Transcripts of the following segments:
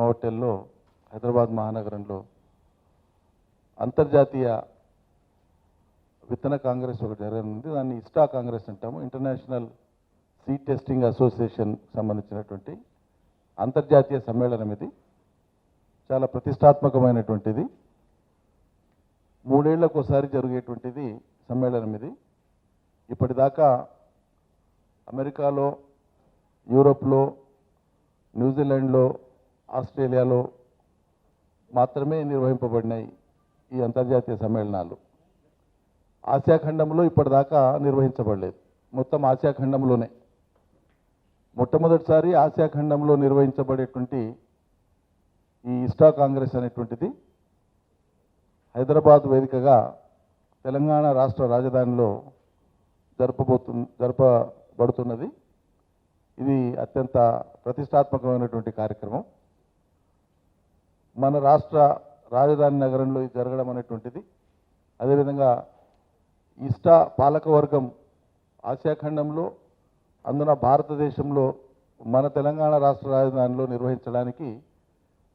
నోవోటెల్లో హైదరాబాద్ మహానగరంలో అంతర్జాతీయ విత్తన కాంగ్రెస్ ఒకటి జరగనుంది. దాన్ని ఇస్టా కాంగ్రెస్ అంటాము. ఇంటర్నేషనల్ సీడ్ టెస్టింగ్ అసోసియేషన్ సంబంధించినటువంటి అంతర్జాతీయ సమ్మేళనం. ఇది చాలా ప్రతిష్టాత్మకమైనటువంటిది. 3 ఏళ్లకు ఒకసారి జరిగేటువంటిది సమ్మేళనం ఇది. ఇప్పటిదాకా అమెరికాలో, యూరోప్లో, న్యూజిలాండ్లో, ఆస్ట్రేలియాలో మాత్రమే నిర్వహింపబడినాయి ఈ అంతర్జాతీయ సమ్మేళనాలు. ఆసియా ఖండంలో ఇప్పటిదాకా నిర్వహించబడలేదు. మొత్తం ఆసియా ఖండంలోనే మొట్టమొదటిసారి ఆసియా ఖండంలో నిర్వహించబడేటువంటి ఈ ఇస్టా కాంగ్రెస్ అనేటువంటిది హైదరాబాద్ వేదికగా తెలంగాణ రాష్ట్ర రాజధానిలో జరపబడుతున్నది. ఇది అత్యంత ప్రతిష్టాత్మకమైనటువంటి కార్యక్రమం. మన రాష్ట్ర రాజధాని నగరంలో ఇది జరగడం అనేటువంటిది, అదేవిధంగా ఇస్టా పాలకవర్గం ఆసియా ఖండంలో, అందున భారతదేశంలో మన తెలంగాణ రాష్ట్ర రాజధానిలో నిర్వహించడానికి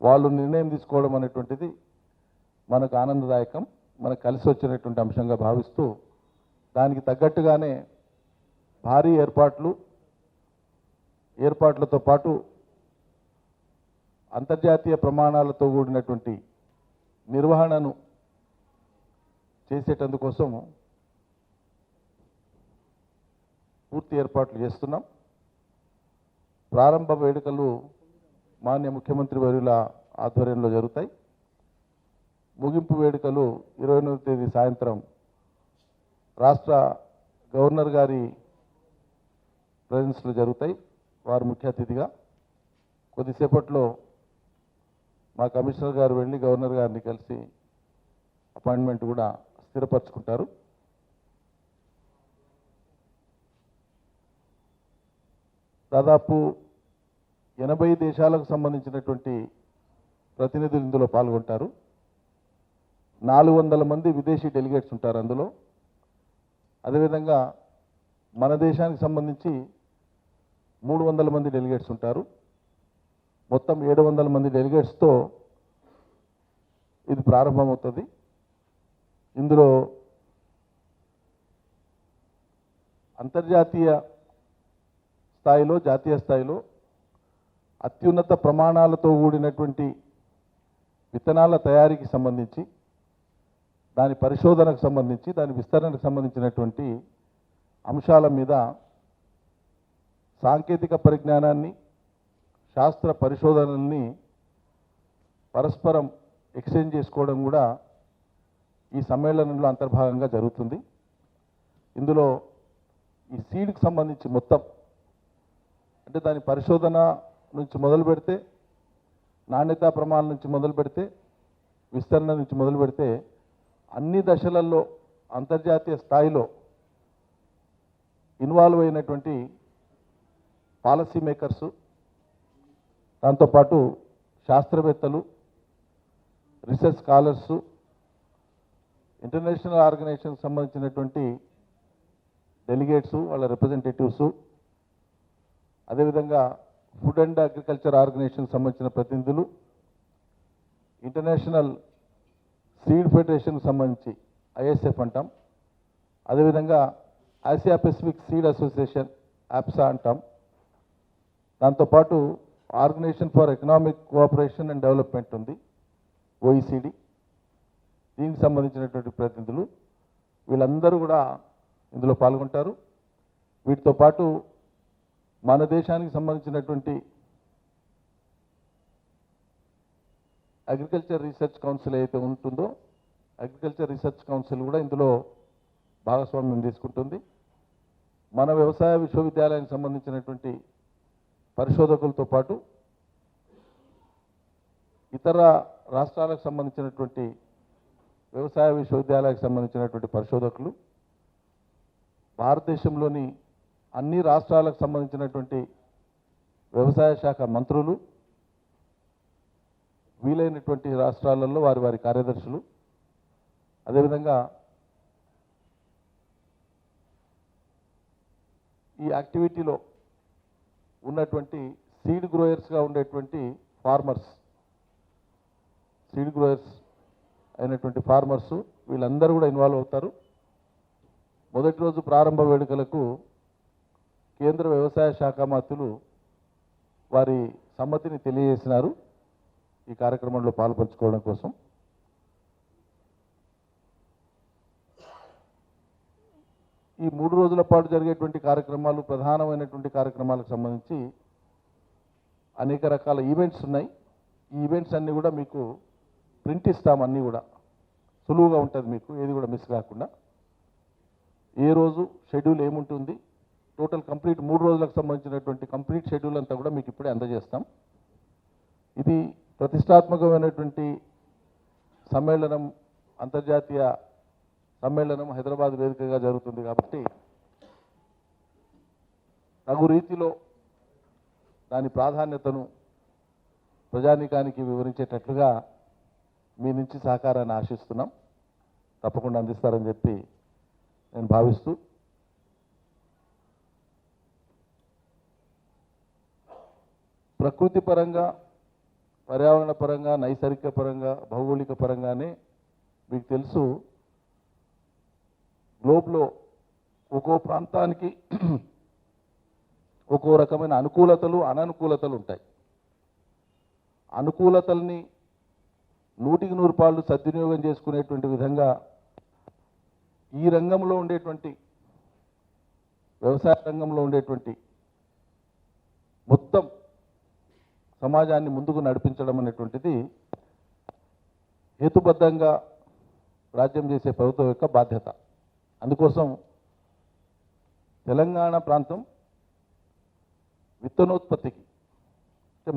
వాళ్ళు నిర్ణయం తీసుకోవడం అనేటువంటిది మనకు ఆనందదాయకం, మనకు కలిసి వచ్చినటువంటి అంశంగా భావిస్తూ దానికి తగ్గట్టుగానే భారీ ఏర్పాట్లతో పాటు అంతర్జాతీయ ప్రమాణాలతో కూడినటువంటి నిర్వహణను చేసేటందుకోసం పూర్తి ఏర్పాట్లు చేస్తున్నాం. ప్రారంభ వేడుకలు మాన్య ముఖ్యమంత్రి వర్యుల ఆధ్వర్యంలో జరుగుతాయి. ముగింపు వేడుకలు 28వ తేదీ సాయంత్రం రాష్ట్ర గవర్నర్ గారి ప్రెజెన్స్లో జరుగుతాయి. వారు ముఖ్య అతిథిగా. కొద్దిసేపట్లో మా కమిషనర్ గారు వెళ్ళి గవర్నర్ గారిని కలిసి అపాయింట్మెంట్ కూడా స్థిరపరచుకుంటారు. దాదాపు 80 దేశాలకు సంబంధించినటువంటి ప్రతినిధులు ఇందులో పాల్గొంటారు. 400 మంది విదేశీ డెలిగేట్స్ ఉంటారు అందులో. అదేవిధంగా మన దేశానికి సంబంధించి 300 మంది డెలిగేట్స్ ఉంటారు. మొత్తం 700 మంది డెలిగేట్స్తో ఇది ప్రారంభమవుతుంది. ఇందులో అంతర్జాతీయ స్థాయిలో, జాతీయ స్థాయిలో అత్యున్నత ప్రమాణాలతో కూడినటువంటి విత్తనాల తయారీకి సంబంధించి, దాని పరిశోధనకు సంబంధించి, దాని విస్తరణకు సంబంధించినటువంటి అంశాల మీద సాంకేతిక పరిజ్ఞానాన్ని, శాస్త్ర పరిశోధనల్ని పరస్పరం ఎక్స్చేంజ్ చేసుకోవడం కూడా ఈ సమ్మేళనంలో అంతర్భాగంగా జరుగుతుంది. ఇందులో ఈ సీడ్కి సంబంధించి మొత్తం, అంటే దాని పరిశోధన నుంచి మొదలు పెడితే, నాణ్యతా ప్రమాణాల నుంచి మొదలు పెడితే, విస్తరణ నుంచి మొదలు పెడితే అన్ని దశలలో అంతర్జాతీయ స్థాయిలో ఇన్వాల్వ్ అయినటువంటి పాలసీ మేకర్సు, దాంతోపాటు శాస్త్రవేత్తలు, రీసెర్చ్ స్కాలర్సు, ఇంటర్నేషనల్ ఆర్గనైజేషన్కి సంబంధించినటువంటి డెలిగేట్సు, వాళ్ళ రిప్రజెంటేటివ్సు, అదేవిధంగా ఫుడ్ అండ్ అగ్రికల్చర్ ఆర్గనైజేషన్కి సంబంధించిన ప్రతినిధులు, ఇంటర్నేషనల్ సీడ్ ఫెడరేషన్కి సంబంధించి ఐఎస్ఎఫ్ అంటాం, అదేవిధంగా Asia Pacific seed association APSA అంటాం, దాంతోపాటు organisation for economic cooperation and development ఉంది, ఓఈసీడీ. దీనికి సంబంధించినటువంటి ప్రతినిధులు వీళ్ళందరూ కూడా ఇందులో పాల్గొంటారు. వీటితో పాటు మన దేశానికి సంబంధించినటువంటి అగ్రికల్చర్ రీసెర్చ్ కౌన్సిల్ ఏదైతే ఉంటుందో, అగ్రికల్చర్ రీసెర్చ్ కౌన్సిల్ కూడా ఇందులో భాగస్వామ్యం తీసుకుంటుంది. మన వ్యవసాయ విశ్వవిద్యాలయానికి సంబంధించినటువంటి పరిశోధకులతో పాటు ఇతర రాష్ట్రాలకు సంబంధించినటువంటి వ్యవసాయ విశ్వవిద్యాలయాలకు సంబంధించినటువంటి పరిశోధకులు, భారతదేశంలోని అన్ని రాష్ట్రాలకు సంబంధించినటువంటి వ్యవసాయ శాఖ మంత్రులు, వీలైనటువంటి రాష్ట్రాలలో వారి కార్యదర్శులు, అదేవిధంగా ఈ యాక్టివిటీలో ఉన్నటువంటి సీడ్ గ్రోయర్స్గా ఉండేటువంటి ఫార్మర్స్, సీడ్ గ్రోయర్స్ అయినటువంటి ఫార్మర్స్ వీళ్ళందరూ కూడా ఇన్వాల్వ్ అవుతారు. మొదటి రోజు ప్రారంభ వేడుకలకు కేంద్ర వ్యవసాయ శాఖ మంత్రులు వారి సమ్మతిని తెలియజేసినారు ఈ కార్యక్రమంలో పాల్పంచుకోవడం కోసం. ఈ 3 రోజుల పాటు జరిగేటువంటి కార్యక్రమాలు, ప్రధానమైనటువంటి కార్యక్రమాలకు సంబంధించి అనేక రకాల ఈవెంట్స్ ఉన్నాయి. ఈ ఈవెంట్స్ అన్నీ కూడా మీకు ప్రింట్ ఇస్తాం, అన్నీ కూడా సులువుగా ఉంటుంది, మీకు ఏది కూడా మిస్ కాకుండా. ఏ రోజు షెడ్యూల్ ఏముంటుంది, టోటల్ కంప్లీట్ 3 రోజులకు సంబంధించినటువంటి కంప్లీట్ షెడ్యూల్ అంతా కూడా మీకు ఇప్పుడే అందజేస్తాం. ఇది ప్రతిష్టాత్మకమైనటువంటి సమ్మేళనం, అంతర్జాతీయ సమ్మేళనం హైదరాబాద్ వేదికగా జరుగుతుంది కాబట్టి తగు రీతిలో దాని ప్రాధాన్యతను ప్రజానీకానికి వివరించేటట్లుగా మీ నుంచి సహకారాన్ని ఆశిస్తున్నాం. తప్పకుండా అందిస్తారని చెప్పి నేను భావిస్తూ, ప్రకృతి పరంగా, పర్యావరణ పరంగా, నైసర్గిక పరంగా, భౌగోళిక పరంగానే మీకు తెలుసు గ్లోబ్లో ఒక్కో ప్రాంతానికి ఒక్కో రకమైన అనుకూలతలు, అననుకూలతలు ఉంటాయి. అనుకూలతల్ని 100కి 100 పాళ్ళు సద్వినియోగం చేసుకునేటువంటి విధంగా ఈ రంగంలో ఉండేటువంటి, వ్యవసాయ రంగంలో ఉండేటువంటి మొత్తం సమాజాన్ని ముందుకు నడిపించడం అనేటువంటిది హేతుబద్ధంగా రాజ్యం చేసే ప్రభుత్వం యొక్క బాధ్యత. అందుకోసం తెలంగాణ ప్రాంతం విత్తనోత్పత్తికి,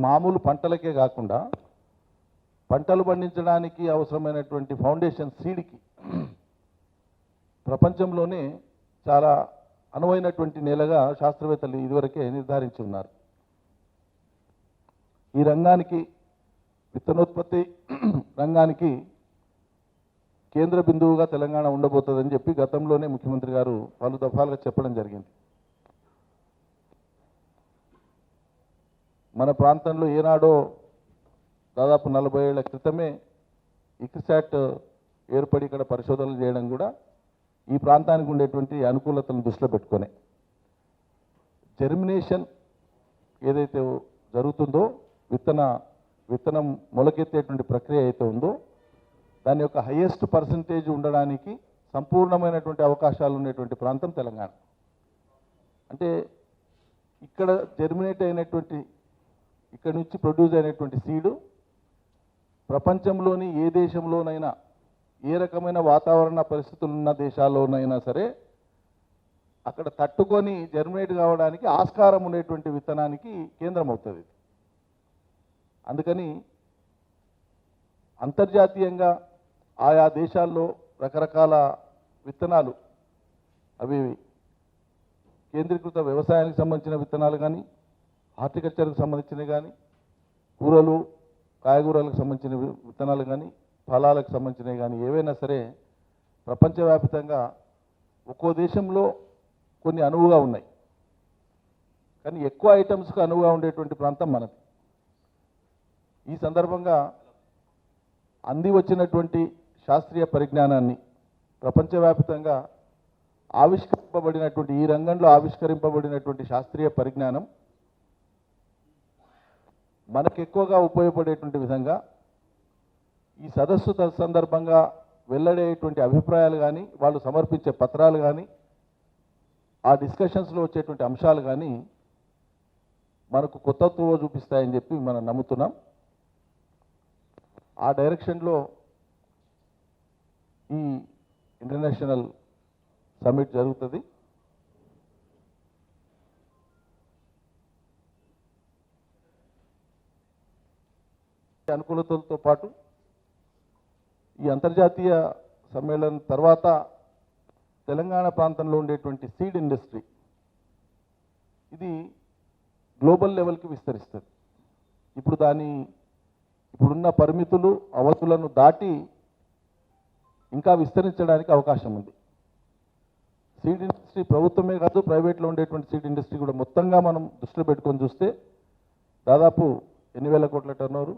మామూలు పంటలకే కాకుండా పంటలు పండించడానికి అవసరమైనటువంటి ఫౌండేషన్ సీడ్కి ప్రపంచంలోనే చాలా అనువైనటువంటి నేలగా శాస్త్రవేత్తలు ఇదివరకే నిర్ధారించి ఉన్నారు. ఈ రంగానికి, విత్తనోత్పత్తి రంగానికి కేంద్ర బిందువుగా తెలంగాణ ఉండబోతుందని చెప్పి గతంలోనే ముఖ్యమంత్రి గారు పలు దఫాలుగా చెప్పడం జరిగింది. మన ప్రాంతంలో ఏనాడో దాదాపు 40 ఏళ్ల క్రితమే ఇక్రిసాట్ ఏర్పడి ఇక్కడ పరిశోధనలు చేయడం కూడా ఈ ప్రాంతానికి ఉండేటువంటి అనుకూలతలను దృష్టిలో పెట్టుకొని, జెర్మినేషన్ ఏదైతే జరుగుతుందో, విత్తనం మొలకెత్తేటువంటి ప్రక్రియ అయితే ఉందో దాని యొక్క హైయెస్ట్ పర్సంటేజ్ ఉండడానికి సంపూర్ణమైనటువంటి అవకాశాలు ఉండేటువంటి ప్రాంతం తెలంగాణ. అంటే ఇక్కడ జెర్మినేట్ అయినటువంటి, ఇక్కడ నుంచి ప్రొడ్యూస్ అయినటువంటి సీడు ప్రపంచంలోని ఏ దేశంలోనైనా, ఏ రకమైన వాతావరణ పరిస్థితులు ఉన్న దేశాల్లోనైనా సరే అక్కడ తట్టుకొని జెర్మినేట్ కావడానికి ఆస్కారం ఉండేటువంటి విత్తనానికి కేంద్రం అవుతుంది. అందుకని అంతర్జాతీయంగా ఆయా దేశాల్లో రకరకాల విత్తనాలు, అవి కేంద్రీకృత వ్యవసాయానికి సంబంధించిన విత్తనాలు కానీ, హార్టికల్చర్కి సంబంధించినవి కానీ, కూరలు కాయగూరలకు సంబంధించిన విత్తనాలు కానీ, ఫలాలకు సంబంధించినవి కానీ, ఏవైనా సరే ప్రపంచవ్యాప్తంగా ఒక్కో దేశంలో కొన్ని అనువుగా ఉన్నాయి. కానీ ఎక్కువ ఐటమ్స్కు అనువుగా ఉండేటువంటి ప్రాంతం మనది. ఈ సందర్భంగా అంది వచ్చినటువంటి శాస్త్రీయ పరిజ్ఞానాన్ని ప్రపంచవ్యాప్తంగా ఆవిష్కరింపబడినటువంటి, ఈ రంగంలో ఆవిష్కరింపబడినటువంటి శాస్త్రీయ పరిజ్ఞానం మనకు ఎక్కువగా ఉపయోగపడేటువంటి విధంగా ఈ సదస్సు సందర్భంగా వెల్లడేటువంటి అభిప్రాయాలు కానీ, వాళ్ళు సమర్పించే పత్రాలు కానీ, ఆ డిస్కషన్స్లో వచ్చేటువంటి అంశాలు కానీ మనకు కొత్తత్వం చూపిస్తాయని చెప్పి మనం నమ్ముతున్నాం. ఆ డైరెక్షన్లో ఈ ఇంటర్నేషనల్ సమ్మిట్ జరుగుతుంది. అనుకూలతలతో పాటు ఈ అంతర్జాతీయ సమ్మేళనం తర్వాత తెలంగాణ ప్రాంతంలో ఉండేటువంటి సీడ్ ఇండస్ట్రీ ఇది గ్లోబల్ లెవెల్కి విస్తరిస్తుంది. ఇప్పుడున్న పరిమితులు, అవధులను దాటి ఇంకా విస్తరించడానికి అవకాశం ఉంది. సీడ్ ఇండస్ట్రీ ప్రభుత్వమే కాదు, ప్రైవేట్లో ఉండేటువంటి సీడ్ ఇండస్ట్రీ కూడా మొత్తంగా మనం దృష్టిలో పెట్టుకొని చూస్తే దాదాపు 8,000 కోట్ల టర్నోవర్,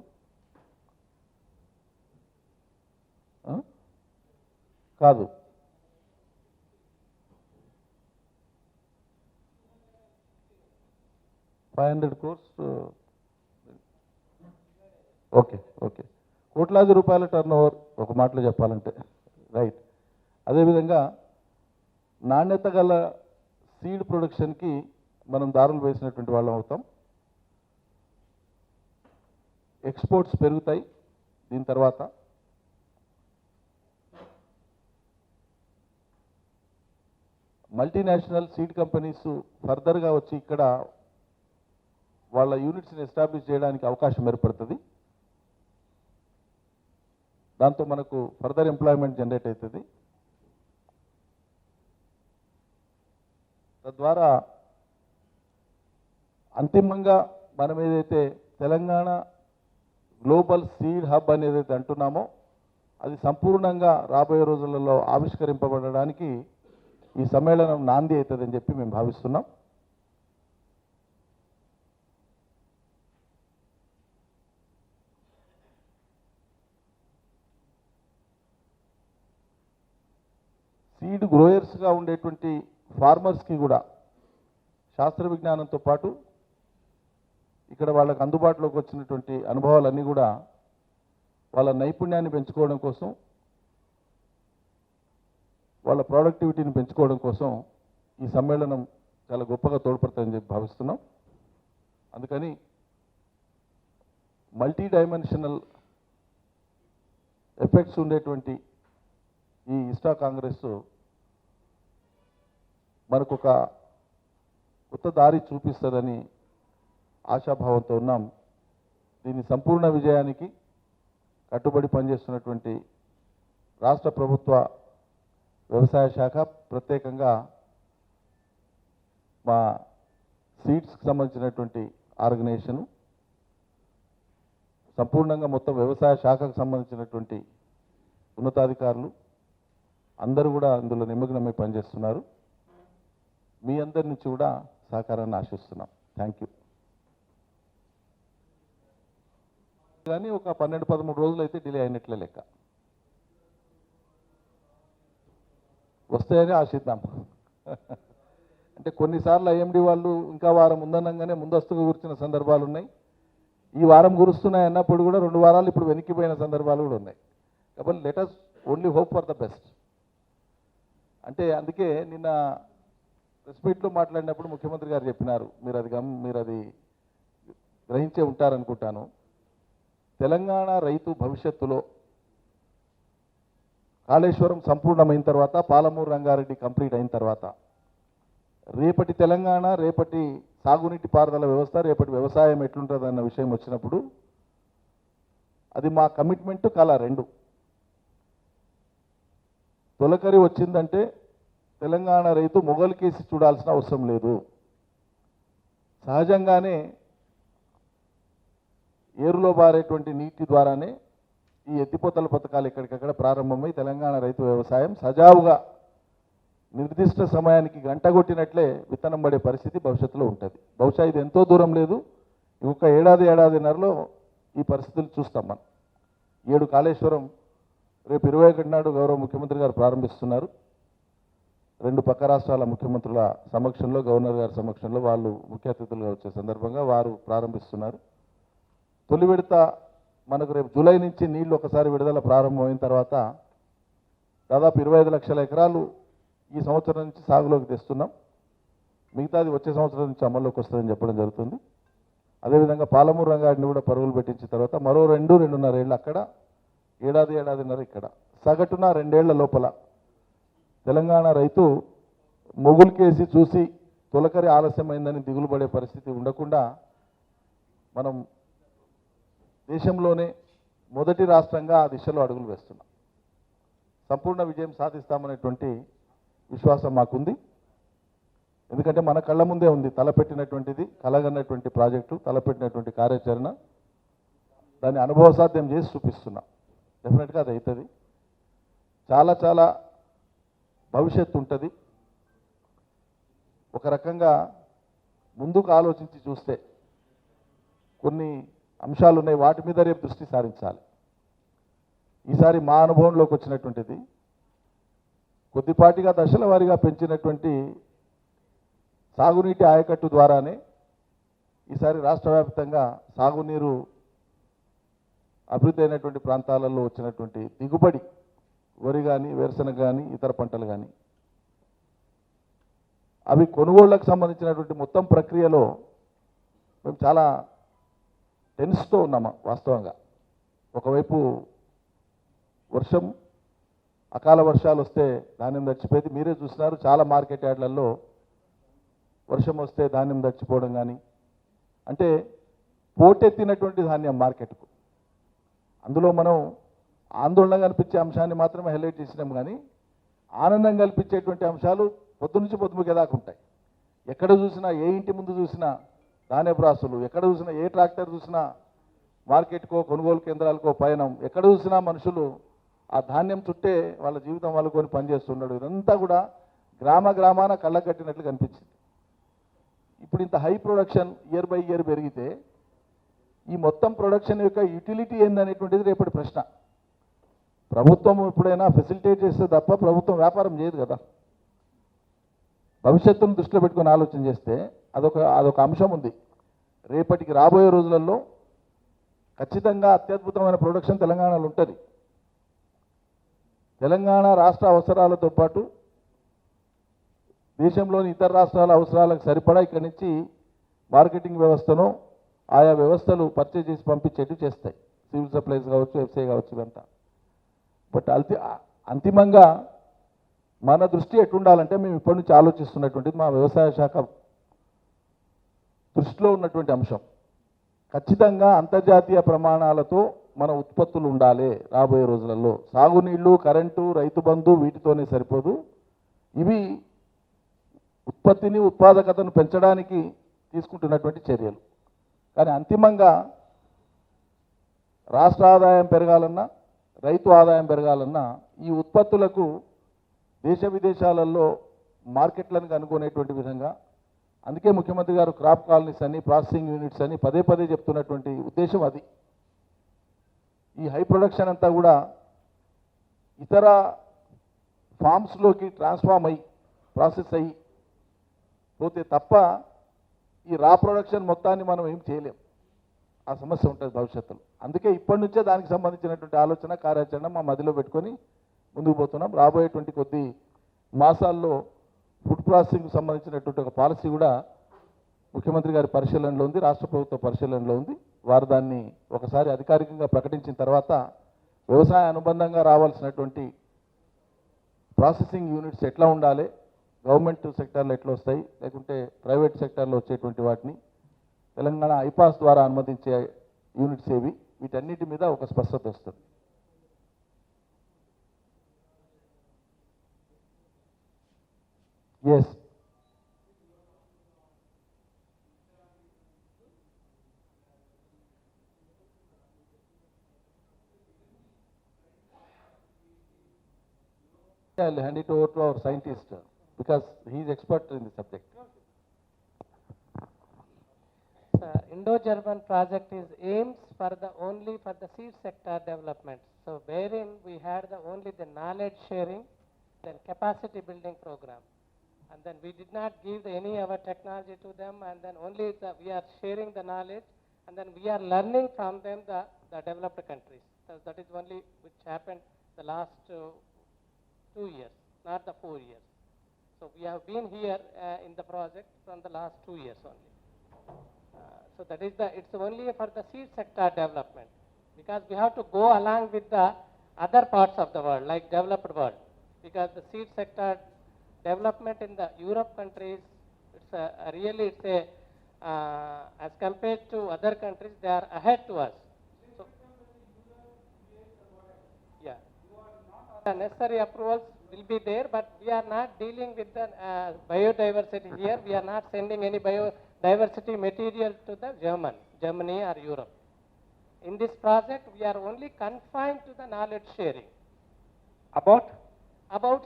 కాదు. $500 crores. ఓకే ఓకే, కోట్లాది రూపాయల టర్న్ ఓవర్ ఒక మాటలో చెప్పాలంటే. రైట్. అదేవిధంగా నాణ్యత గల సీడ్ ప్రొడక్షన్కి మనం దారులు వేసినటువంటి వాళ్ళం అవుతాం. ఎక్స్పోర్ట్స్ పెరుగుతాయి దీని తర్వాత. మల్టీనేషనల్ సీడ్ కంపెనీస్ ఫర్దర్గా వచ్చి ఇక్కడ వాళ్ళ యూనిట్స్ని ఎస్టాబ్లిష్ చేయడానికి అవకాశం ఏర్పడుతుంది. దాంతో మనకు ఫర్దర్ ఎంప్లాయ్మెంట్ జనరేట్ అవుతుంది. తద్వారా అంతిమంగా మనం ఏదైతే తెలంగాణ గ్లోబల్ సీడ్ హబ్ అని ఏదైతే అంటున్నామో అది సంపూర్ణంగా రాబోయే రోజులలో ఆవిష్కరింపబడడానికి ఈ సమ్మేళనం నాంది అవుతుందని చెప్పి మేము భావిస్తున్నాం. సీడ్ గ్రోయర్స్గా ఉండేటువంటి ఫార్మర్స్కి కూడా శాస్త్ర విజ్ఞానంతో పాటు ఇక్కడ వాళ్ళకు అందుబాటులోకి వచ్చినటువంటి అనుభవాలన్నీ కూడా వాళ్ళ నైపుణ్యాన్ని పెంచుకోవడం కోసం, వాళ్ళ ప్రొడక్టివిటీని పెంచుకోవడం కోసం ఈ సమ్మేళనం చాలా గొప్పగా తోడ్పడుతుందని చెప్పి భావిస్తున్నాం. అందుకని మల్టీ డైమెన్షనల్ ఎఫెక్ట్స్ ఉండేటువంటి ఈ ఇస్టా కాంగ్రెస్ మనకు ఒక కొత్త దారి చూపిస్తుందని ఆశాభావంతో ఉన్నాం. దీని సంపూర్ణ విజయానికి కట్టుబడి పనిచేస్తున్నటువంటి రాష్ట్ర ప్రభుత్వ వ్యవసాయ శాఖ, ప్రత్యేకంగా మా సీడ్స్కి సంబంధించినటువంటి ఆర్గనైజేషను, సంపూర్ణంగా మొత్తం వ్యవసాయ శాఖకు సంబంధించినటువంటి ఉన్నతాధికారులు అందరూ కూడా అందులో నిమగ్నమై పనిచేస్తున్నారు. మీ అందరి నుంచి కూడా సహకారాన్ని ఆశిస్తున్నాం. Thank you. కానీ ఒక 12-13 రోజులు అయితే డిలే అయినట్లే లెక్క. వస్తాయని ఆశిద్దాం. అంటే కొన్నిసార్లు ఐఎండి వాళ్ళు ఇంకా వారం ఉందనగానే ముందస్తుగా కూర్చున్న సందర్భాలు ఉన్నాయి. ఈ వారం కురుస్తున్నాయి అన్నప్పుడు కూడా 2 వారాలు ఇప్పుడు వెనక్కిపోయిన సందర్భాలు కూడా ఉన్నాయి. కాబట్టి let us only hope for the best. అంటే అందుకే నిన్న ప్రెస్ మీట్లో మాట్లాడినప్పుడు ముఖ్యమంత్రి గారు చెప్పినారు, మీరు అది గ్రహించే ఉంటారనుకుంటాను. తెలంగాణ రైతు భవిష్యత్తులో కాళేశ్వరం సంపూర్ణమైన తర్వాత, పాలమూరు రంగారెడ్డి కంప్లీట్ అయిన తర్వాత రేపటి తెలంగాణ, రేపటి సాగునీటి పారుదల వ్యవస్థ, రేపటి వ్యవసాయం ఎట్లుంటుందన్న విషయం వచ్చినప్పుడు అది మా కమిట్మెంట్ కళ రెండు. తొలకరి వచ్చిందంటే తెలంగాణ రైతు మొగలికేసి చూడాల్సిన అవసరం లేదు. సహజంగానే ఏరులో బారేటువంటి నీటి ద్వారానే ఈ ఎత్తిపోతల పథకాలు ఎక్కడికక్కడ ప్రారంభమై తెలంగాణ రైతు వ్యవసాయం సజావుగా నిర్దిష్ట సమయానికి గంట కొట్టినట్లే విత్తనం పడే పరిస్థితి భవిష్యత్తులో ఉంటుంది. బహుశా ఇది ఎంతో దూరం లేదు, ఇంకొక ఏడాదిన్నరలో ఈ పరిస్థితులు చూస్తాం మనం. 7 కాళేశ్వరం రేపు 21 నాడు గౌరవ ముఖ్యమంత్రి గారు ప్రారంభిస్తున్నారు. 2 పక్క రాష్ట్రాల ముఖ్యమంత్రుల సమక్షంలో, గవర్నర్ గారి సమక్షంలో వాళ్ళు ముఖ్య అతిథులుగా వచ్చే సందర్భంగా వారు ప్రారంభిస్తున్నారు. తొలి విడత మనకు రేపు జూలై నుంచి నీళ్లు ఒకసారి విడుదల ప్రారంభమైన తర్వాత దాదాపు 25 లక్షల ఎకరాలు ఈ సంవత్సరం నుంచి సాగులోకి తెస్తున్నాం. మిగతాది వచ్చే సంవత్సరం నుంచి అమల్లోకి వస్తుందని చెప్పడం జరుగుతుంది. అదేవిధంగా పాలమూరు రంగారెడ్డిని కూడా పరుగులు పెట్టించిన తర్వాత మరో 2-2.5 ఏళ్ళు అక్కడ, ఏడాదిన్నర ఇక్కడ, సగటున 2 ఏళ్ల లోపల తెలంగాణ రైతు మొగులుకేసి చూసి తొలకరి ఆలస్యమైందని దిగులు పడే పరిస్థితి ఉండకుండా మనం దేశంలోనే మొదటి రాష్ట్రంగా ఆ దిశలో అడుగులు వేస్తున్నాం. సంపూర్ణ విజయం సాధిస్తామనేటువంటి విశ్వాసం మాకుంది. ఎందుకంటే మన కళ్ళ ముందే ఉంది తలపెట్టినటువంటిది, కలగన్నటువంటి ప్రాజెక్టు, తలపెట్టినటువంటి కార్యాచరణ, దాన్ని అనుభవసాధ్యం చేసి చూపిస్తున్నాం. డెఫినెట్గా అది అవుతుంది. చాలా చాలా భవిష్యత్తు ఉంటుంది. ఒక రకంగా ముందుకు ఆలోచించి చూస్తే కొన్ని అంశాలు ఉన్నాయి, వాటి మీద రేపు దృష్టి సారించాలి. ఈసారి మా అనుభవంలోకి వచ్చినటువంటిది కొద్దిపాటిగా దశల వారీగా పెంచినటువంటి సాగునీటి ఆయకట్టు ద్వారానే ఈసారి రాష్ట్ర వ్యాప్తంగా సాగునీరు అభివృద్ధి అయినటువంటి ప్రాంతాలలో వచ్చినటువంటి దిగుబడి వరి కానీ వేరుశనగ కానీ ఇతర పంటలు కానీ అవి కొనుగోళ్లకు సంబంధించినటువంటి మొత్తం ప్రక్రియలో మేము చాలా టెన్స్తో ఉన్నాము వాస్తవంగా. ఒకవైపు వర్షం అకాల వర్షాలు వస్తే ధాన్యం చచ్చిపోయేది మీరే చూసినారు. చాలా మార్కెట్ యార్డ్లలో వర్షం వస్తే ధాన్యం చచ్చిపోవడం కానీ, అంటే పోటెత్తినటువంటి ధాన్యం మార్కెట్కు. అందులో మనం ఆందోళన కల్పించే అంశాన్ని మాత్రమే హైలైట్ చేసినాం, కానీ ఆనందం కల్పించేటువంటి అంశాలు పొద్దునుంచి పొద్దుముకేదాకా ఉంటాయి. ఎక్కడ చూసినా, ఏ ఇంటి ముందు చూసినా ధాన్యపు రాసులు, ఎక్కడ చూసినా ఏ ట్రాక్టర్ చూసినా మార్కెట్కో కొనుగోలు కేంద్రాలకో పయనం, ఎక్కడ చూసినా మనుషులు ఆ ధాన్యం చుట్టే వాళ్ళ జీవితం వాళ్ళకొని పనిచేస్తున్నాడు. ఇదంతా కూడా గ్రామాన కళ్ళకట్టినట్లు కనిపించింది. ఇప్పుడు ఇంత high production year by year పెరిగితే ఈ మొత్తం ప్రొడక్షన్ యొక్క యూటిలిటీ ఏందనేటువంటిది రేపటి ప్రశ్న. ప్రభుత్వం ఎప్పుడైనా ఫెసిలిటేట్ చేస్తే తప్ప ప్రభుత్వం వ్యాపారం చేయదు కదా. భవిష్యత్తును దృష్టిలో పెట్టుకొని ఆలోచన చేస్తే అదొక అంశం ఉంది. రేపటికి రాబోయే రోజులలో ఖచ్చితంగా అత్యద్భుతమైన ప్రొడక్షన్ తెలంగాణలో ఉంటుంది. తెలంగాణ రాష్ట్ర అవసరాలతో పాటు దేశంలోని ఇతర రాష్ట్రాల అవసరాలకు సరిపడా ఇక్కడి నుంచి మార్కెటింగ్ వ్యవస్థను ఆయా వ్యవస్థలు పర్చేజ్ చేసి పంపించేట్టు చేస్తాయి. సివిల్ సప్లైస్ కావచ్చు, ఎఫ్సీఐ కావచ్చు, ఇవంతా. బట్ అంతిమంగా మన దృష్టి ఎట్టుండాలంటే మేము ఇప్పటి నుంచి ఆలోచిస్తున్నటువంటిది మా వ్యవసాయ శాఖ దృష్టిలో ఉన్నటువంటి అంశం. ఖచ్చితంగా అంతర్జాతీయ ప్రమాణాలతో మన ఉత్పత్తులు ఉండాలి. రాబోయే రోజులలో సాగునీళ్లు, కరెంటు, రైతు బంధు వీటితోనే సరిపోదు. ఇవి ఉత్పత్తిని, ఉత్పాదకతను పెంచడానికి తీసుకుంటున్నటువంటి చర్యలు. కానీ అంతిమంగా రాష్ట్ర ఆదాయం పెరగాలన్నా, రైతు ఆదాయం పెరగాలన్నా ఈ ఉత్పత్తులకు దేశ విదేశాలలో మార్కెట్లను కనుగొనేటువంటి విధంగా, అందుకే ముఖ్యమంత్రి గారు క్రాప్ కాలనీస్ అని, ప్రాసెసింగ్ యూనిట్స్ అని పదే పదే చెప్తున్నటువంటి ఉద్దేశం అది. ఈ హై ప్రొడక్షన్ అంతా కూడా ఇతర ఫార్మ్స్లోకి ట్రాన్స్ఫార్మ్ అయ్యి ప్రాసెస్ అయ్యి పోతే తప్ప ఈ రా ప్రొడక్షన్ మొత్తాన్ని మనం ఏం చేయలేం. ఆ సమస్య ఉంటుంది భవిష్యత్తులో. అందుకే ఇప్పటి నుంచే దానికి సంబంధించినటువంటి ఆలోచన, కార్యాచరణ మా మదిలో పెట్టుకొని ముందుకు పోతున్నాం. రాబోయేటువంటి కొద్ది మాసాల్లో ఫుడ్ ప్రాసెసింగ్కి సంబంధించినటువంటి ఒక పాలసీ కూడా ముఖ్యమంత్రి గారి పరిశీలనలో ఉంది, రాష్ట్ర ప్రభుత్వ పరిశీలనలో ఉంది. వారు దాన్ని ఒకసారి అధికారికంగా ప్రకటించిన తర్వాత వ్యవసాయ అనుబంధంగా రావాల్సినటువంటి ప్రాసెసింగ్ యూనిట్స్ ఎట్లా ఉండాలి, గవర్నమెంట్ సెక్టార్లో ఎట్లా వస్తాయి, లేకుంటే ప్రైవేట్ సెక్టార్లో వచ్చేటువంటి వాటిని తెలంగాణ ఐపాస్ ద్వారా అనుమతించే యూనిట్స్ ఏవి, వీటన్నిటి మీద ఒక స్పష్టత వస్తుంది. Yes, I'll hand it over to our scientist because he is expert in the subject. The Indo-German project is aims for the seed sector development. So wherein we had only the knowledge sharing, then capacity building program, and then we did not give any our technology to them, and then only we are sharing the knowledge, and then we are learning from them the developed countries. So that is only which happened the last 2 years, not the 4 years. So we have been here in the project from the last 2 years only. So that is it's only for the seed sector development, because we have to go along with the other parts of the world, like developed world, because the seed sector development in the Europe countries, as compared to other countries, they are ahead to us. So, yeah. The necessary approvals will be there, but we are not dealing with the biodiversity here. We are not sending any biodiversity material to the Germany or Europe. In this project, we are only confined to the knowledge sharing about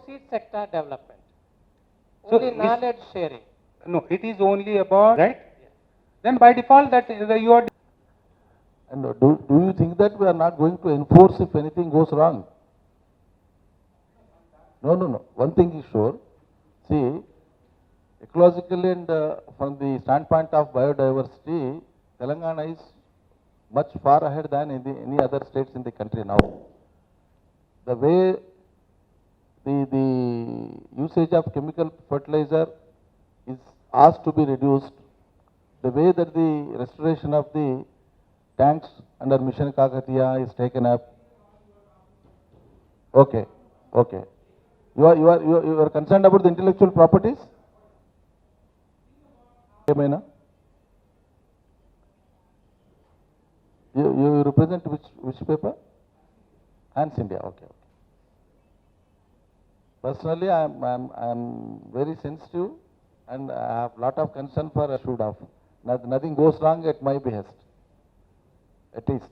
seed sector development. So Only knowledge sharing. No, it is only about, right? Yes. Then by default that you are. And do you think that we are not going to enforce if anything goes wrong? No, no, no. One thing is sure. See, ecologically and from the standpoint of biodiversity, Telangana is much far ahead than any other states in the country now. The way the usage of chemical fertilizer is asked to be reduced, the way that the restoration of the tanks under Mission Kakatiya is taken up. Okay, okay. You are concerned about the intellectual properties? Emena? You represent which paper? Hans India. Okay, okay. Personally, I am very sensitive, and I have lot of concern for should have. Nothing goes wrong at my behest, at least.